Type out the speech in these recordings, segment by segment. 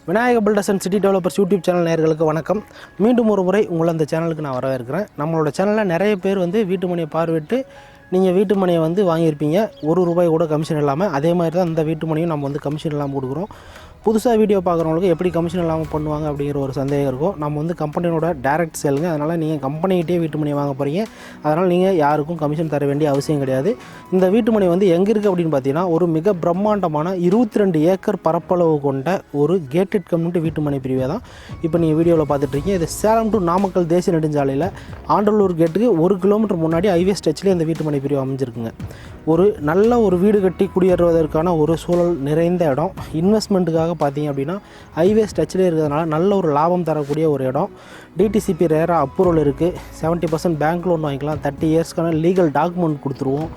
Vinayaka filters and city developers YouTube channel நேயர்களுக்கு வணக்கம். மீண்டும் ஒரு முறை உங்களை அந்த சேனலுக்கு நான் வரவேற்கிறேன். நம்மளோட சேனலில் நிறைய பேர் வீட்டு மனையை பார்வையிட்டு நீங்கள் வீட்டு மனையை வாங்கியிருப்பீங்க, ₹1 கூட கமிஷன் இல்லாமல். அதே மாதிரி தான் இந்த வீட்டு மனையும் நம்ம கமிஷன் இல்லாமல் கொடுக்குறோம். புதுசாக வீடியோ பார்க்குறவங்களுக்கு எப்படி கமிஷன் இல்லாமல் பண்ணுவாங்க அப்படிங்கிற ஒரு சந்தேகம் இருக்கும். நம்ம கம்பெனியோட டைரக்ட் சேலுங்க. அதனால் நீங்கள் கம்பெனிகிட்டே வீட்டு மனை வாங்க போகிறீங்க. அதனால் நீங்கள் யாருக்கும் கமிஷன் தர வேண்டிய அவசியம் கிடையாது. இந்த வீட்டு மனை எங்கே இருக்குது அப்படின்னு பார்த்தீங்கன்னா, ஒரு மிக பிரம்மாண்டமான 22 ஏக்கர் பரப்பளவு கொண்ட ஒரு கேட்டட் கம்யூனிட்டி வீட்டு மனை பிரிவே தான் இப்போ நீங்கள் வீடியோவில் பார்த்துட்ருக்கீங்க. இது சேலம் டு நாமக்கல் தேசிய நெடுஞ்சாலையில் ஆண்டலூர் கேட்டுக்கு 1 கிலோமீட்டர் முன்னாடி ஹைவே ஸ்ட்ரெச்சில் இந்த வீட்டு மனை பிரிவு அமைஞ்சிருக்குங்க. ஒரு நல்ல ஒரு வீடு கட்டி குடியேறுவதற்கான ஒரு சூழல் நிறைந்த இடம். இன்வெஸ்ட்மெண்ட்டுக்காக பார்த்தீங்க அப்படின்னா ஹைவே ஸ்ட்ரெச்சில் இருக்கிறதுனால நல்ல ஒரு லாபம் தரக்கூடிய ஒரு இடம். டிடிசிபி ரேராக அப்ரூவல் இருக்குது. 70% பேங்க் லோன் வாங்கிக்கலாம். 30 இயர்ஸ்க்கான லீகல் டாக்குமெண்ட் கொடுத்துருவோம்.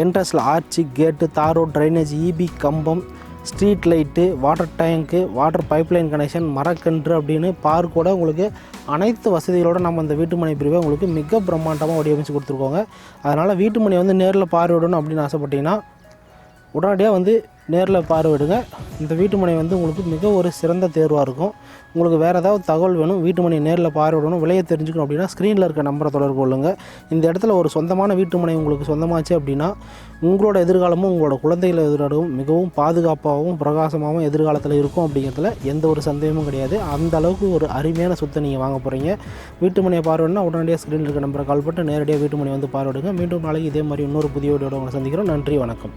என்ட்ரன்ஸில் ஆர்ச்சி, கேட்டு, தாரோ, ட்ரைனேஜ், இபி கம்பம், ஸ்ட்ரீட் லைட்டு, வாட்டர் டேங்க்கு, வாட்டர் பைப்லைன் கனெக்ஷன், மரக்கன்று அப்படின்னு பார்க்கோட உங்களுக்கு அனைத்து வசதிகளோடு நம்ம இந்த வீட்டு மனை பிரிவை உங்களுக்கு மிக பிரம்மாண்டமாக வடிவமைச்சு கொடுத்துருக்கோங்க. அதனால் வீட்டு மனை நேரில் பார்வையிடணும் அப்படின்னு ஆசைப்பட்டீங்கன்னா உடனடியாக நேரில் பார்வையிடுங்க. இந்த வீட்டு மனை உங்களுக்கு மிக ஒரு சிறந்த தேர்வாக இருக்கும். உங்களுக்கு வேறு ஏதாவது தகவல் வேணும், வீட்டு மனை நேரில் பார்வையிடணும், விலையை தெரிஞ்சுக்கணும் அப்படின்னா ஸ்க்ரீனில் இருக்க நம்பரை தொடர்பு கொள்ளுங்கள். இந்த இடத்துல ஒரு சொந்தமான வீட்டு மனை உங்களுக்கு சொந்தமாச்சு அப்படின்னா உங்களோட எதிர்காலமும் உங்களோட குழந்தைகள் எதிர்காலமும் மிகவும் பாதுகாப்பாகவும் பிரகாசமாகவும் எதிர்காலத்தில் இருக்கும் அப்படிங்கிறதுல எந்த ஒரு சந்தேகமும் கிடையாது. அந்த அளவுக்கு ஒரு அருமையான சொத்தை நீங்கள் வாங்க போகிறீங்க. வீட்டு மனையை பார்வையிடனா உடனடியாக ஸ்க்ரீனில் இருக்க நம்பரை கால் பண்ணிட்டு நேரடியாக வீட்டு மனை பார்வையிடுங்க. மீண்டும் நாளைக்கு இதே மாதிரி இன்னொரு புதிய வீடியோட உங்களை சந்திக்கிறோம். நன்றி, வணக்கம்.